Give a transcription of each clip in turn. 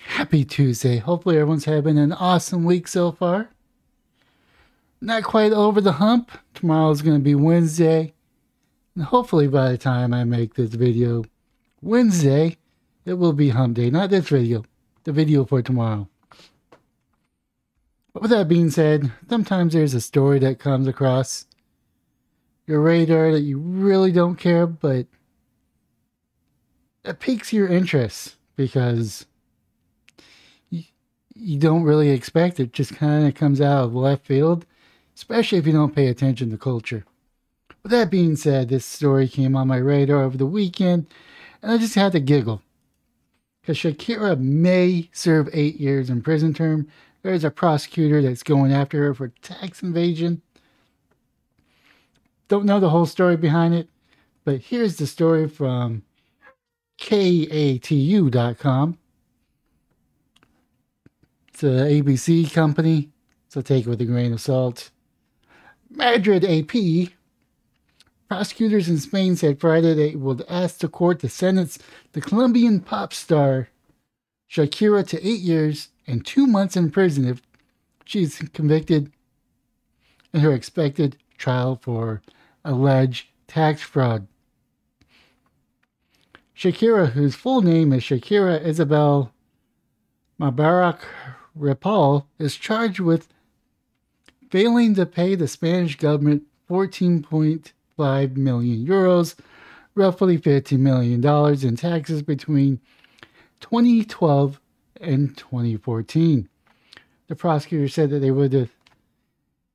Happy Tuesday. Hopefully everyone's having an awesome week so far. Not quite over the hump. Tomorrow's going to be Wednesday. And hopefully by the time I make this video Wednesday, it will be hump day. Not this video, the video for tomorrow. But with that being said, sometimes there's a story that comes across your radar that you really don't care, but it piques your interest because you don't really expect it. Just kind of comes out of left field, especially if you don't pay attention to culture. With that being said, this story came on my radar over the weekend, and I just had to giggle. Because Shakira may serve 8 years in prison term. There's a prosecutor that's going after her for tax evasion. Don't know the whole story behind it, but here's the story from KATU.com. It's an ABC company, so take it with a grain of salt. Madrid AP. Prosecutors in Spain said Friday they would ask the court to sentence the Colombian pop star Shakira to 8 years and 2 months in prison if she's convicted in her expected trial for alleged tax fraud. Shakira, whose full name is Shakira Isabel Mubarak Ripoll, is charged with failing to pay the Spanish government 14.5 million euros, roughly $15 million in taxes between 2012 and 2014. The prosecutor said that they would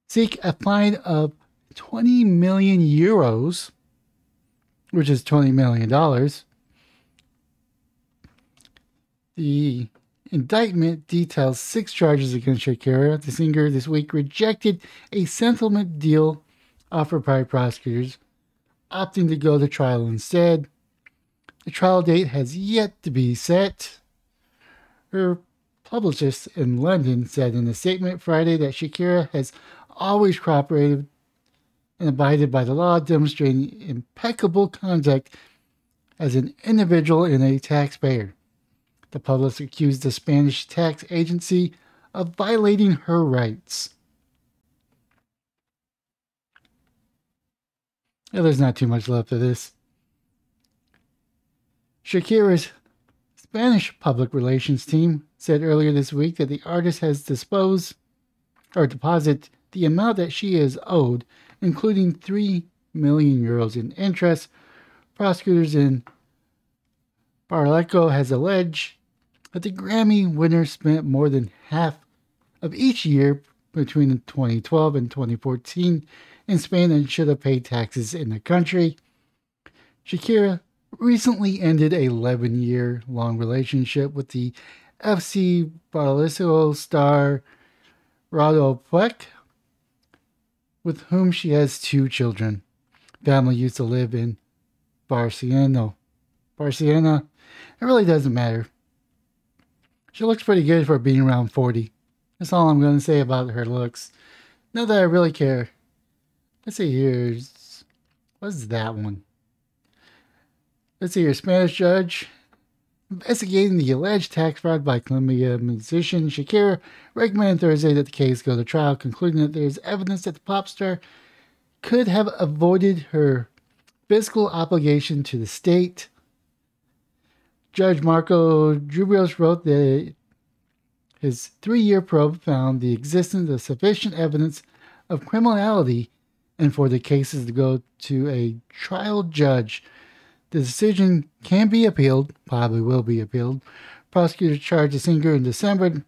seek a fine of 20 million euros, which is $20 million. The indictment details 6 charges against Shakira. The singer this week rejected a settlement deal offered by prosecutors, opting to go to trial instead. The trial date has yet to be set. Her publicist in London said in a statement Friday that Shakira has always cooperated and abided by the law, demonstrating impeccable conduct as an individual and a taxpayer. The publicist accused the Spanish tax agency of violating her rights. Yeah, there's not too much left of this. Shakira's Spanish public relations team said earlier this week that the artist has deposit the amount that she is owed, including 3 million euros in interest. Prosecutors in Barleco has alleged that the Grammy winner spent more than half of each year between 2012 and 2014 in Spain and should have paid taxes in the country. Shakira recently ended a 11-year-long relationship with the FC Barcelona star Rado Puig, with whom she has 2 children. Family used to live in Barcelona. It really doesn't matter. She looks pretty good for being around 40. That's all I'm going to say about her looks. Not that I really care. Let's see here. What's that one? Let's see here. Spanish judge investigating the alleged tax fraud by Colombian musician Shakira recommended Thursday that the case go to trial, concluding that there is evidence that the pop star could have avoided her fiscal obligation to the state. Judge Marco Jubilos wrote that his 3-year probe found the existence of sufficient evidence of criminality and for the cases to go to a trial judge. The decision can be appealed, probably will be appealed. Prosecutors charged the singer in December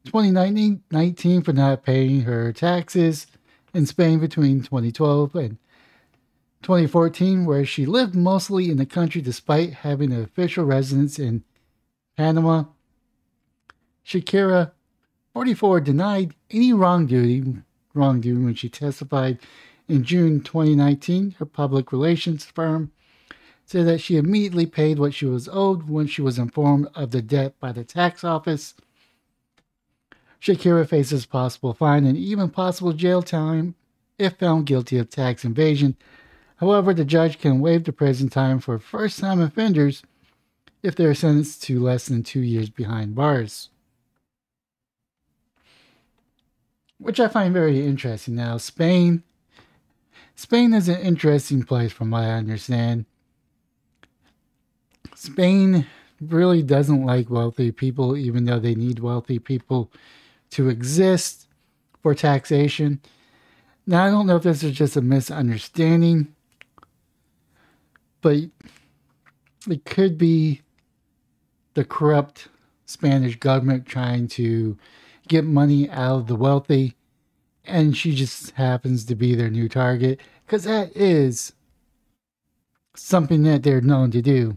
2019 for not paying her taxes in Spain between 2012 and 2014, where she lived mostly in the country despite having an official residence in Panama. Shakira, 44, denied any wrongdoing when she testified in June 2019. Her public relations firm said that she immediately paid what she was owed when she was informed of the debt by the tax office. Shakira faces possible fine and even possible jail time if found guilty of tax evasion. However, the judge can waive the prison time for first-time offenders if they're sentenced to less than 2 years behind bars, which I find very interesting. Now, Spain is an interesting place from what I understand. Spain really doesn't like wealthy people, even though they need wealthy people to exist for taxation. Now, I don't know if this is just a misunderstanding, but it could be the corrupt Spanish government trying to get money out of the wealthy, and she just happens to be their new target because that is something that they're known to do.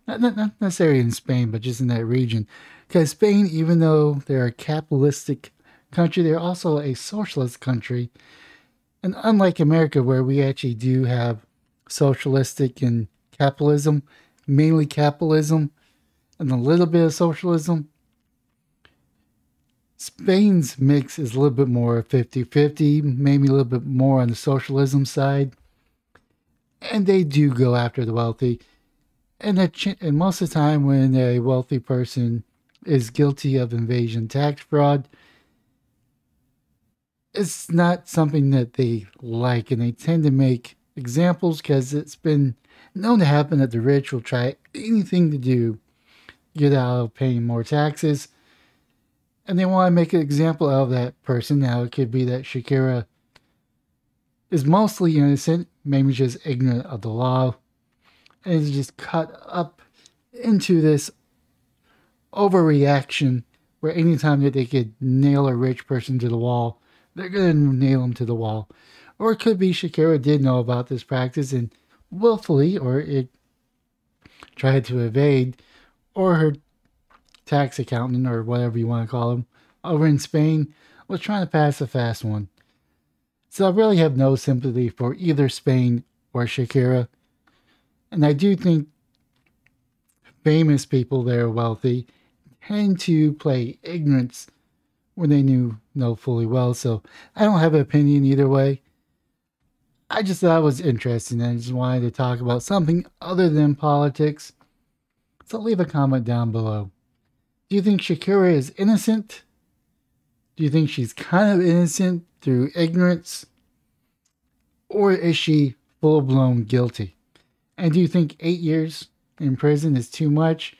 Not necessarily in Spain, but just in that region. Because Spain, even though they're a capitalistic country, they're also a socialist country. And unlike America, where we actually do have socialistic and capitalism, mainly capitalism, and a little bit of socialism, Spain's mix is a little bit more 50-50, maybe a little bit more on the socialism side. And they do go after the wealthy. And most of the time, when a wealthy person is guilty of invasion tax fraud, it's not something that they like. And they tend to make examples because it's been known to happen that the rich will try anything to do get out of paying more taxes. And they want to make an example of that person. Now, it could be that Shakira is mostly innocent, maybe just ignorant of the law, and is just cut up into this overreaction where anytime that they could nail a rich person to the wall, they're going to nail him to the wall. Or it could be Shakira did know about this practice and willfully, or it tried to evade, or her tax accountant, or whatever you want to call him, over in Spain was trying to pass a fast one. So I really have no sympathy for either Spain or Shakira. And I do think famous people that are wealthy tend to play ignorance when they know fully well. So I don't have an opinion either way. I just thought it was interesting and I just wanted to talk about something other than politics. So leave a comment down below. Do you think Shakira is innocent? Do you think she's kind of innocent through ignorance? Or is she full-blown guilty? And do you think 8 years in prison is too much?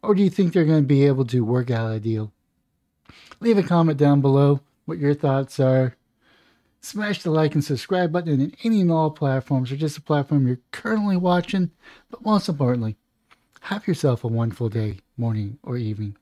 Or do you think they're going to be able to work out a deal? Leave a comment down below what your thoughts are. Smash the like and subscribe button in any and all platforms or just a platform you're currently watching. But most importantly, have yourself a wonderful day, morning, or evening.